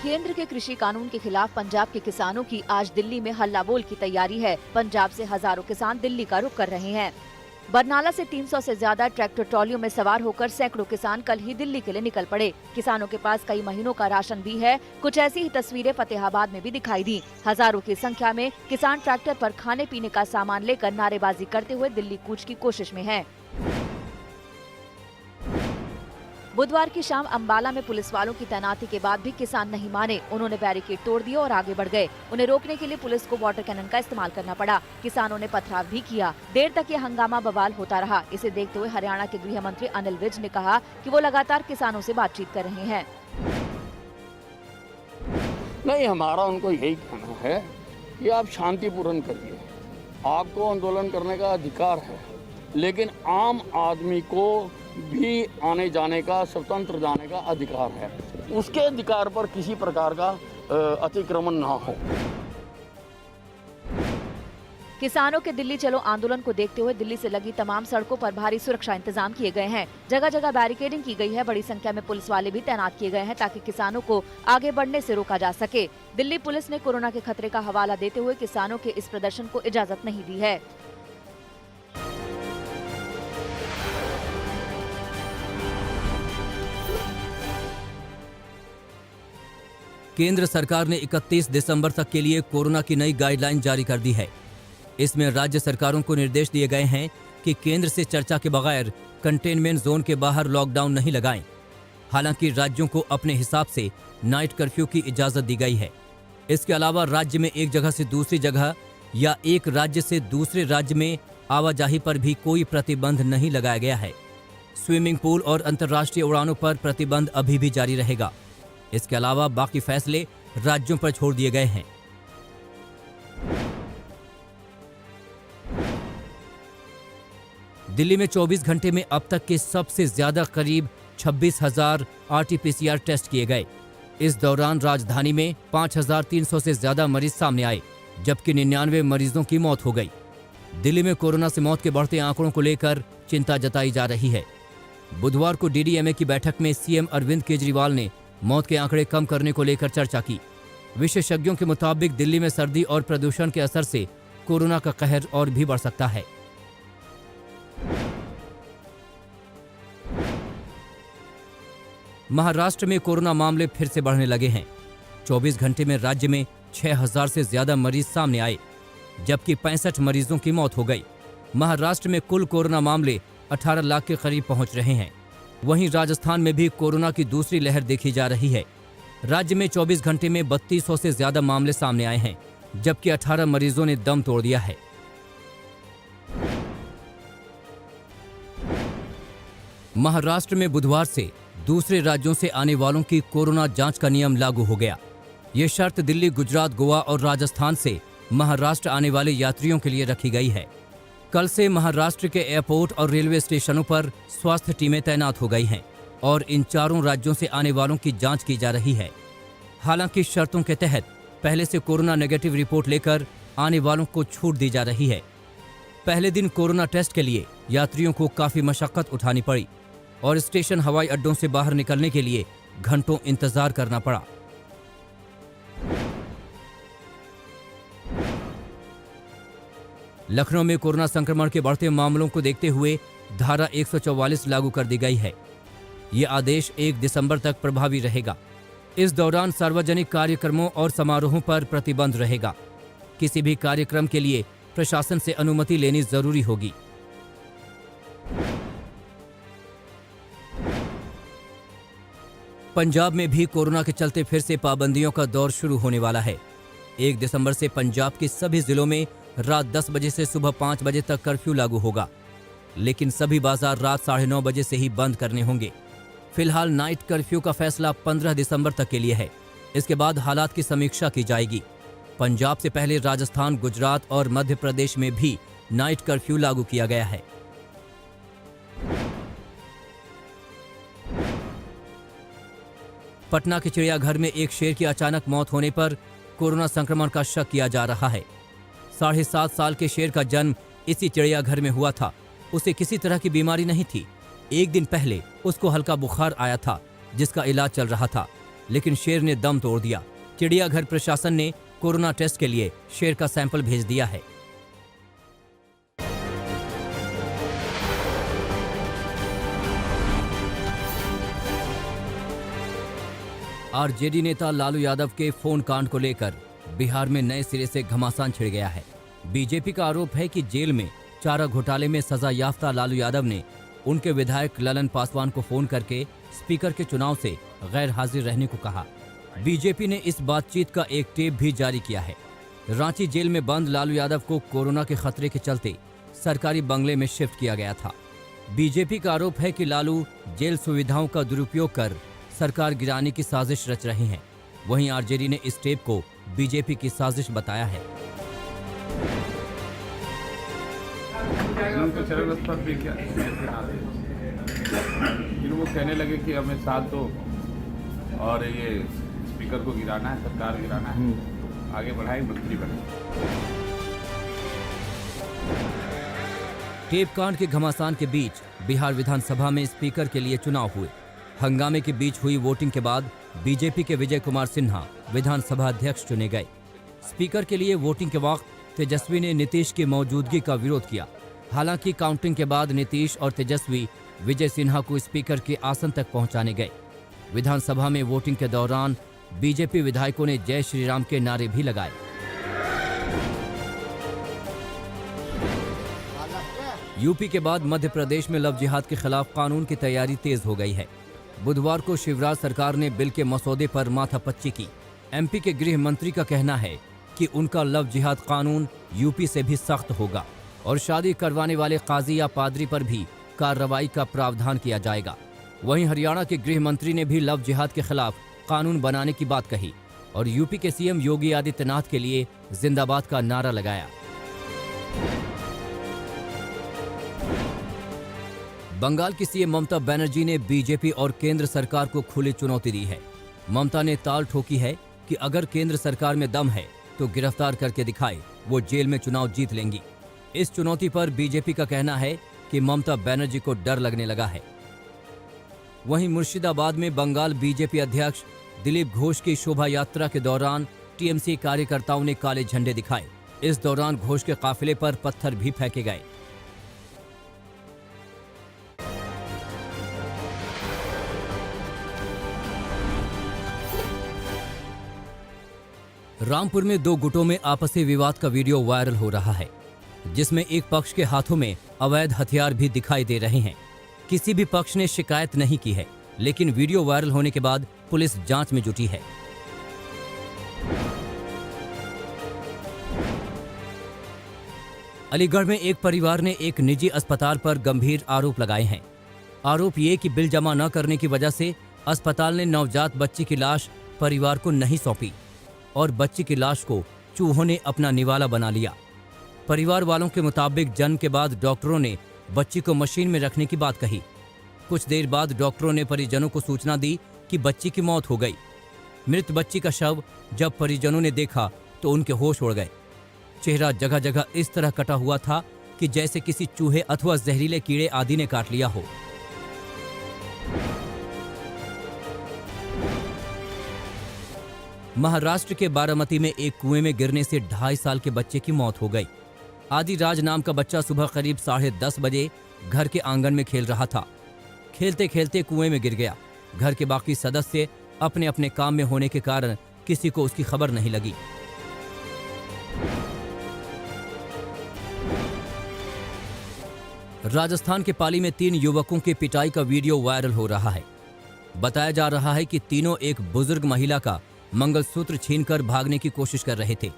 केंद्र के कृषि कानून के खिलाफ पंजाब के किसानों की आज दिल्ली में हल्ला बोल की तैयारी है। पंजाब से हजारों किसान दिल्ली का रुख कर रहे हैं। बरनाला से 300 से ज्यादा ट्रैक्टर ट्रॉलियों में सवार होकर सैकड़ों किसान कल ही दिल्ली के लिए निकल पड़े। किसानों के पास कई महीनों का राशन भी है। कुछ ऐसी ही तस्वीरें फतेहाबाद में भी दिखाई दी। हजारों की संख्या में किसान ट्रैक्टर पर खाने पीने का सामान लेकर नारेबाजी करते हुए दिल्ली कूच की कोशिश में हैं। बुधवार की शाम अंबाला में पुलिस वालों की तैनाती के बाद भी किसान नहीं माने। उन्होंने बैरिकेड तोड़ दिए और आगे बढ़ गए। उन्हें रोकने के लिए पुलिस को वाटर कैनन का इस्तेमाल करना पड़ा। किसानों ने पथराव भी किया। देर तक ये हंगामा बवाल होता रहा। इसे देखते हुए हरियाणा के गृह मंत्री अनिल विज ने कहा कि वो लगातार किसानों से बातचीत कर रहे हैं। नहीं, हमारा उनको यही कहना है कि आप शांतिपूर्ण करिए। आपको आंदोलन करने का अधिकार है, लेकिन आम आदमी को भी आने जाने का, स्वतंत्र जाने का अधिकार है। उसके अधिकार पर किसी प्रकार का अतिक्रमण ना हो। किसानों के दिल्ली चलो आंदोलन को देखते हुए दिल्ली से लगी तमाम सड़कों पर भारी सुरक्षा इंतजाम किए गए हैं। जगह जगह बैरिकेडिंग की गई है। बड़ी संख्या में पुलिस वाले भी तैनात किए गए हैं ताकि किसानों को आगे बढ़ने से रोका जा सके। दिल्ली पुलिस ने कोरोना के खतरे का हवाला देते हुए किसानों के इस प्रदर्शन को इजाजत नहीं दी है। केंद्र सरकार ने 31 दिसंबर तक के लिए कोरोना की नई गाइडलाइन जारी कर दी है। इसमें राज्य सरकारों को निर्देश दिए गए हैं कि केंद्र से चर्चा के बगैर कंटेनमेंट जोन के बाहर लॉकडाउन नहीं लगाएं। हालांकि राज्यों को अपने हिसाब से नाइट कर्फ्यू की इजाजत दी गई है। इसके अलावा राज्य में एक जगह से दूसरी जगह या एक राज्य से दूसरे राज्य में आवाजाही पर भी कोई प्रतिबंध नहीं लगाया गया है। स्विमिंग पूल और अंतर्राष्ट्रीय उड़ानों पर प्रतिबंध अभी भी जारी रहेगा। इसके अलावा बाकी फैसले राज्यों पर छोड़ दिए गए हैं। दिल्ली में 24 घंटे में अब तक के सबसे ज्यादा करीब 26,000 आरटी-पीसीआर टेस्ट किए गए। इस दौरान राजधानी में 5,300 से ज्यादा मरीज सामने आए, जबकि 99 मरीजों की मौत हो गई। दिल्ली में कोरोना से मौत के बढ़ते आंकड़ों को लेकर चिंता जताई जा रही है। बुधवार को डीडीएमए की बैठक में सीएम अरविंद केजरीवाल ने मौत के आंकड़े कम करने को लेकर चर्चा की। विशेषज्ञों के मुताबिक दिल्ली में सर्दी और प्रदूषण के असर से कोरोना का कहर और भी बढ़ सकता है। महाराष्ट्र में कोरोना मामले फिर से बढ़ने लगे हैं। 24 घंटे में राज्य में 6,000 से ज्यादा मरीज सामने आए, जबकि 65 मरीजों की मौत हो गई। महाराष्ट्र में कुल कोरोना मामले 18 लाख के करीब पहुंच रहे हैं। वहीं राजस्थान में भी कोरोना की दूसरी लहर देखी जा रही है। राज्य में 24 घंटे में 3200 से ज्यादा मामले सामने आए हैं, जबकि 18 मरीजों ने दम तोड़ दिया है। महाराष्ट्र में बुधवार से दूसरे राज्यों से आने वालों की कोरोना जांच का नियम लागू हो गया। ये शर्त दिल्ली, गुजरात, गोवा और राजस्थान से महाराष्ट्र आने वाले यात्रियों के लिए रखी गई है। कल से महाराष्ट्र के एयरपोर्ट और रेलवे स्टेशनों पर स्वास्थ्य टीमें तैनात हो गई हैं और इन चारों राज्यों से आने वालों की जांच की जा रही है। हालांकि शर्तों के तहत पहले से कोरोना नेगेटिव रिपोर्ट लेकर आने वालों को छूट दी जा रही है। पहले दिन कोरोना टेस्ट के लिए यात्रियों को काफी मशक्कत उठानी पड़ी और स्टेशन, हवाई अड्डों से बाहर निकलने के लिए घंटों इंतजार करना पड़ा। लखनऊ में कोरोना संक्रमण के बढ़ते मामलों को देखते हुए धारा 144 लागू कर दी गई है। ये आदेश 1 दिसंबर तक प्रभावी रहेगा। इस दौरान सार्वजनिक कार्यक्रमों और समारोहों पर प्रतिबंध रहेगा। किसी भी कार्यक्रम के लिए प्रशासन से अनुमति लेनी जरूरी होगी। पंजाब में भी कोरोना के चलते फिर से पाबंदियों का दौर शुरू होने वाला है। 1 दिसंबर से पंजाब के सभी जिलों में रात 10 बजे से सुबह 5 बजे तक कर्फ्यू लागू होगा, लेकिन सभी बाजार रात 9:30 बजे से ही बंद करने होंगे। फिलहाल नाइट कर्फ्यू का फैसला 15 दिसंबर तक के लिए है। इसके बाद हालात की समीक्षा की जाएगी। पंजाब से पहले राजस्थान, गुजरात और मध्य प्रदेश में भी नाइट कर्फ्यू लागू किया गया है। पटना के चिड़ियाघर में एक शेर की अचानक मौत होने पर कोरोना संक्रमण का शक किया जा रहा है। 7.5 साल के शेर का जन्म इसी चिड़ियाघर में हुआ था। उसे किसी तरह की बीमारी नहीं थी। एक दिन पहले उसको हल्का बुखार आया था, जिसका इलाज चल रहा था। लेकिन शेर ने दम तोड़ दिया। चिड़ियाघर प्रशासन ने कोरोना टेस्ट के लिए शेर का सैंपल भेज दिया है। आरजेडी नेता लालू यादव के फोन कांड को लेकर बिहार में नए सिरे से घमासान छिड़ गया है। बीजेपी का आरोप है कि जेल में चारा घोटाले में सजा याफ्ता लालू यादव ने उनके विधायक ललन पासवान को फोन करके स्पीकर के चुनाव से गैर हाजिर रहने को कहा। बीजेपी ने इस बातचीत का एक टेप भी जारी किया है। रांची जेल में बंद लालू यादव को कोरोना के खतरे के चलते सरकारी बंगले में शिफ्ट किया गया था। बीजेपी का आरोप है कि लालू जेल सुविधाओं का दुरुपयोग कर सरकार गिराने की साजिश रच रहे हैं। वहीं आरजेडी ने इस टेप को बीजेपी की साजिश बताया है। उनके चरण पर भी क्या फिर वो कहने लगे कि हमें साथ दो और ये स्पीकर को गिराना है, सरकार गिराना है, आगे बढ़ाए, मंत्री बने। टेप कांड के घमासान के बीच बिहार विधानसभा में स्पीकर के लिए चुनाव हुए। हंगामे के बीच हुई वोटिंग के बाद बीजेपी के विजय कुमार सिन्हा विधानसभा अध्यक्ष चुने गए। स्पीकर के लिए वोटिंग के वक्त तेजस्वी ने नीतीश की मौजूदगी का विरोध किया। हालांकि काउंटिंग के बाद नीतीश और तेजस्वी विजय सिन्हा को स्पीकर के आसन तक पहुंचाने गए। विधानसभा में वोटिंग के दौरान बीजेपी विधायकों ने जय श्री राम के नारे भी लगाए। यूपी के बाद मध्य प्रदेश में लव जिहाद के खिलाफ कानून की तैयारी तेज हो गई है। बुधवार को शिवराज सरकार ने बिल के मसौदे पर माथापच्ची की। एमपी के गृह मंत्री का कहना है कि उनका लव जिहाद कानून यूपी से भी सख्त होगा और शादी करवाने वाले काजी या पादरी पर भी कार्रवाई का प्रावधान किया जाएगा। वहीं हरियाणा के गृह मंत्री ने भी लव जिहाद के खिलाफ कानून बनाने की बात कही और यूपी के सीएम योगी आदित्यनाथ के लिए जिंदाबाद का नारा लगाया। बंगाल की सीएम ममता बनर्जी ने बीजेपी और केंद्र सरकार को खुली चुनौती दी है। ममता ने ताल ठोकी है कि अगर केंद्र सरकार में दम है तो गिरफ्तार करके दिखाए, वो जेल में चुनाव जीत लेंगी। इस चुनौती पर बीजेपी का कहना है कि ममता बनर्जी को डर लगने लगा है। वहीं मुर्शिदाबाद में बंगाल बीजेपी अध्यक्ष दिलीप घोष की शोभा यात्रा के दौरान टीएमसी कार्यकर्ताओं ने काले झंडे दिखाए। इस दौरान घोष के काफिले पर पत्थर भी फेंके गए। रामपुर में दो गुटों में आपसी विवाद का वीडियो वायरल हो रहा है, जिसमें एक पक्ष के हाथों में अवैध हथियार भी दिखाई दे रहे हैं। किसी भी पक्ष ने शिकायत नहीं की है, लेकिन वीडियो वायरल होने के बाद पुलिस जांच में जुटी है। अलीगढ़ में एक परिवार ने एक निजी अस्पताल पर गंभीर आरोप लगाए हैं। आरोप ये कि बिल जमा न करने की वजह से अस्पताल ने नवजात बच्ची की लाश परिवार को नहीं सौंपी और बच्ची की लाश को चूहों ने अपना निवाला बना लिया। परिवार वालों के मुताबिक जन्म के बाद डॉक्टरों ने बच्ची को मशीन में रखने की बात कही। कुछ देर बाद डॉक्टरों ने परिजनों को सूचना दी कि बच्ची की मौत हो गई। मृत बच्ची का शव जब परिजनों ने देखा तो उनके होश उड़ गए। चेहरा जगह जगह इस तरह कटा हुआ था कि जैसे किसी चूहे अथवा जहरीले कीड़े आदि ने काट लिया हो। महाराष्ट्र के बारामती में एक कुएं में गिरने से 2.5 साल के बच्चे की मौत हो गई। आदि राज नाम का बच्चा सुबह करीब 10:30 बजे घर के आंगन में खेल रहा था। खेलते खेलते कुएं में गिर गया। घर के बाकी सदस्य अपने अपने काम में होने के कारण किसी को उसकी खबर नहीं लगी। राजस्थान के पाली में 3 युवकों की पिटाई का वीडियो वायरल हो रहा है। बताया जा रहा है कि तीनों एक बुजुर्ग महिला का मंगलसूत्र छीनकर भागने की कोशिश कर रहे थे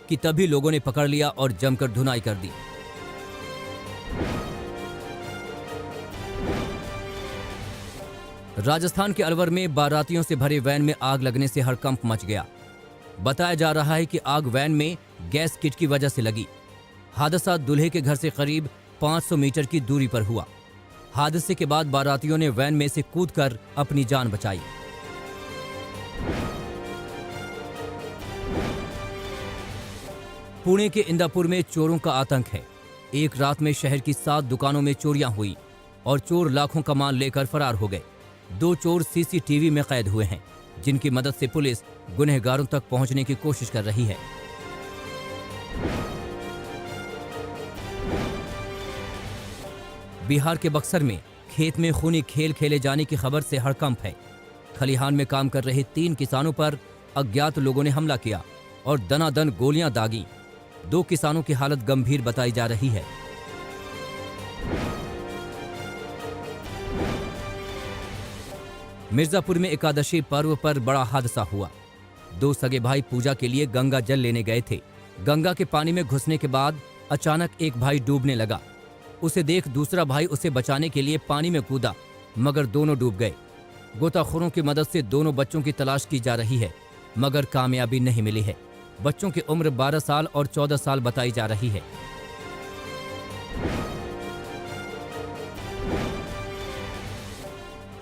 कि तभी लोगों ने पकड़ लिया और जमकर धुनाई कर दी। राजस्थान के अलवर में बारातियों से भरे वैन में आग लगने से हड़कंप मच गया। बताया जा रहा है कि आग वैन में गैस किट की वजह से लगी। हादसा दूल्हे के घर से करीब 500 मीटर की दूरी पर हुआ। हादसे के बाद बारातियों ने वैन में से कूदकर अपनी जान बचाई। पुणे के इंदापुर में चोरों का आतंक है। एक रात में शहर की 7 दुकानों में चोरियां हुई और चोर लाखों का माल लेकर फरार हो गए। 2 चोर सीसीटीवी में कैद हुए हैं। जिनकी मदद से पुलिस गुनहगारों तक पहुंचने की कोशिश कर रही है। बिहार के बक्सर में खेत में खूनी खेल खेले जाने की खबर से हड़कंप है। खलिहान में काम कर रहे 3 किसानों पर अज्ञात लोगों ने हमला किया और दनादन गोलियां दागी। 2 किसानों की हालत गंभीर बताई जा रही है। मिर्जापुर में एकादशी पर्व पर बड़ा हादसा हुआ। 2 सगे भाई पूजा के लिए गंगा जल लेने गए थे। गंगा के पानी में घुसने के बाद अचानक एक भाई डूबने लगा। उसे देख दूसरा भाई उसे बचाने के लिए पानी में कूदा, मगर दोनों डूब गए। गोताखोरों की मदद से दोनों बच्चों की तलाश की जा रही है, मगर कामयाबी नहीं मिली है। बच्चों की उम्र 12 साल और 14 साल बताई जा रही है।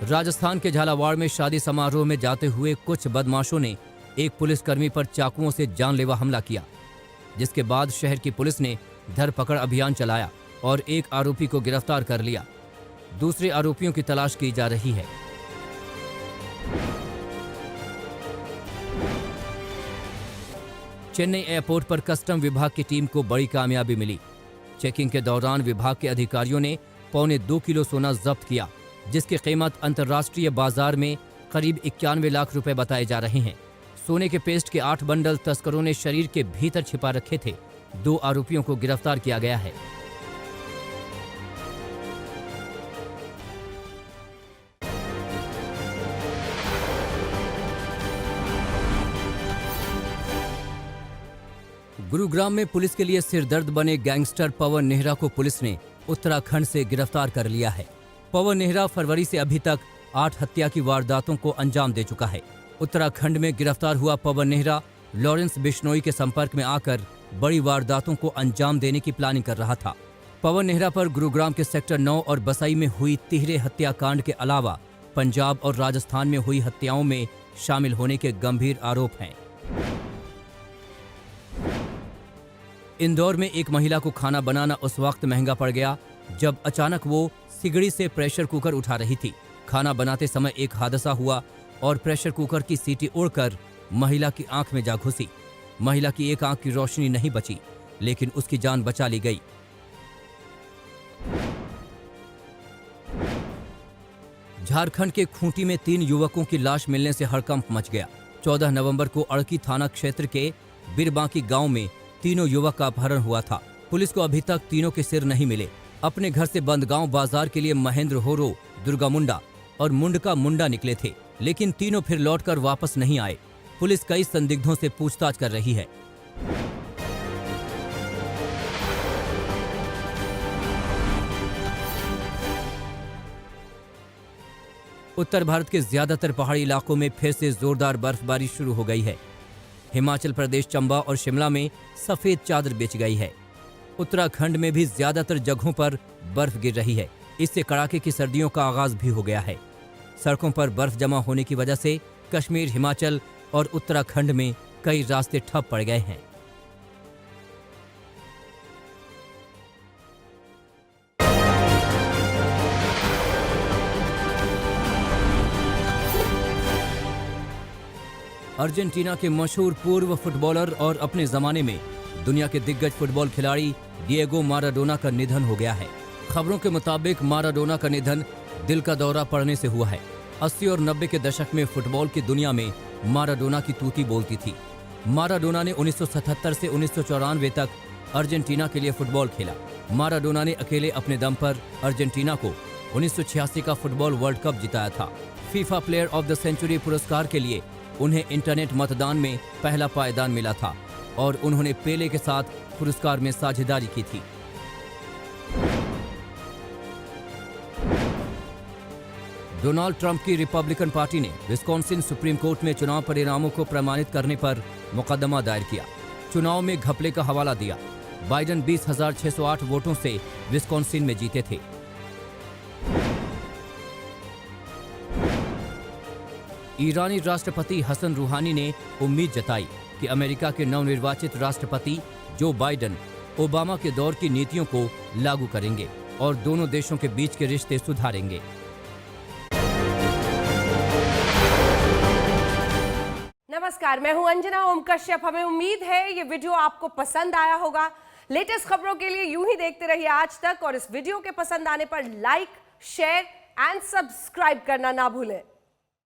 राजस्थान के झालावाड़ में शादी समारोह में जाते हुए कुछ बदमाशों ने एक पुलिसकर्मी पर चाकुओं से जानलेवा हमला किया, जिसके बाद शहर की पुलिस ने धरपकड़ अभियान चलाया और एक आरोपी को गिरफ्तार कर लिया। दूसरे आरोपियों की तलाश की जा रही है। चेन्नई एयरपोर्ट पर कस्टम विभाग की टीम को बड़ी कामयाबी मिली। चेकिंग के दौरान विभाग के अधिकारियों ने 2.25 किलो सोना जब्त किया, जिसकी कीमत अंतर्राष्ट्रीय बाजार में करीब 91 लाख रुपए बताए जा रहे हैं। सोने के पेस्ट के 8 बंडल तस्करों ने शरीर के भीतर छिपा रखे थे। 2 आरोपियों को गिरफ्तार किया गया है। गुरुग्राम में पुलिस के लिए सिरदर्द बने गैंगस्टर पवन नेहरा को पुलिस ने उत्तराखंड से गिरफ्तार कर लिया है। पवन नेहरा फरवरी से अभी तक 8 हत्या की वारदातों को अंजाम दे चुका है। उत्तराखंड में गिरफ्तार हुआ पवन नेहरा लॉरेंस बिश्नोई के संपर्क में आकर बड़ी वारदातों को अंजाम देने की प्लानिंग कर रहा था। पवन नेहरा पर गुरुग्राम के सेक्टर 9 और बसई में हुई तिहरे हत्याकांड के अलावा पंजाब और राजस्थान में हुई हत्याओं में शामिल होने के गंभीर आरोप हैं। इंदौर में एक महिला को खाना बनाना उस वक्त महंगा पड़ गया जब अचानक वो सिगड़ी से प्रेशर कुकर उठा रही थी। खाना बनाते समय एक हादसा हुआ और प्रेशर कुकर की सीटी उड़कर महिला की आंख में जा घुसी। महिला की एक आंख की रोशनी नहीं बची, लेकिन उसकी जान बचा ली गई। झारखंड के खूंटी में 3 युवकों की लाश मिलने से हड़कंप मच गया। 14 नवंबर को अड़की थाना क्षेत्र के बिरबांकी गांव में तीनों युवक का अपहरण हुआ था। पुलिस को अभी तक तीनों के सिर नहीं मिले। अपने घर से बंदगांव बाजार के लिए महेंद्र होरो, दुर्गा मुंडा और मुंडका मुंडा निकले थे, लेकिन तीनों फिर लौटकर वापस नहीं आए। पुलिस कई संदिग्धों से पूछताछ कर रही है। उत्तर भारत के ज्यादातर पहाड़ी इलाकों में फिर से जोरदार बर्फबारी शुरू हो गई है। हिमाचल प्रदेश, चंबा और शिमला में सफेद चादर बिछ गई है। उत्तराखंड में भी ज्यादातर जगहों पर बर्फ गिर रही है। इससे कड़ाके की सर्दियों का आगाज भी हो गया है। सड़कों पर बर्फ जमा होने की वजह से कश्मीर, हिमाचल और उत्तराखंड में कई रास्ते ठप पड़ गए हैं। अर्जेंटीना के मशहूर पूर्व फुटबॉलर और अपने जमाने में दुनिया के दिग्गज फुटबॉल खिलाड़ी डिएगो माराडोना का निधन हो गया है। खबरों के मुताबिक माराडोना का निधन दिल का दौरा पड़ने से हुआ है। 80 और 90 के दशक में फुटबॉल की दुनिया में माराडोना की तूती बोलती थी। माराडोना ने 1977 से 1994 तक अर्जेंटीना के लिए फुटबॉल खेला। माराडोना ने अकेले अपने दम पर अर्जेंटीना को 1986 का फुटबॉल वर्ल्ड कप जिताया था। FIFA player of the century पुरस्कार के लिए उन्हें इंटरनेट मतदान में पहला पायदान मिला था और उन्होंने पेले के साथ पुरस्कार में साझेदारी की थी। डोनाल्ड ट्रंप की रिपब्लिकन पार्टी ने विस्कॉन्सिन सुप्रीम कोर्ट में चुनाव परिणामों को प्रमाणित करने पर मुकदमा दायर किया। चुनाव में घपले का हवाला दिया। बाइडेन 20,608 वोटों से विस्कॉन्सिन में जीते थे। ईरानी राष्ट्रपति हसन रूहानी ने उम्मीद जताई कि अमेरिका के नवनिर्वाचित राष्ट्रपति जो बाइडेन ओबामा के दौर की नीतियों को लागू करेंगे और दोनों देशों के बीच के रिश्ते सुधारेंगे। नमस्कार, मैं हूं अंजना ओम कश्यप। हमें उम्मीद है ये वीडियो आपको पसंद आया होगा। लेटेस्ट खबरों के लिए यूं ही देखते रहिए आज तक, और इस वीडियो के पसंद आने पर लाइक, शेयर एंड सब्सक्राइब करना ना भूलें।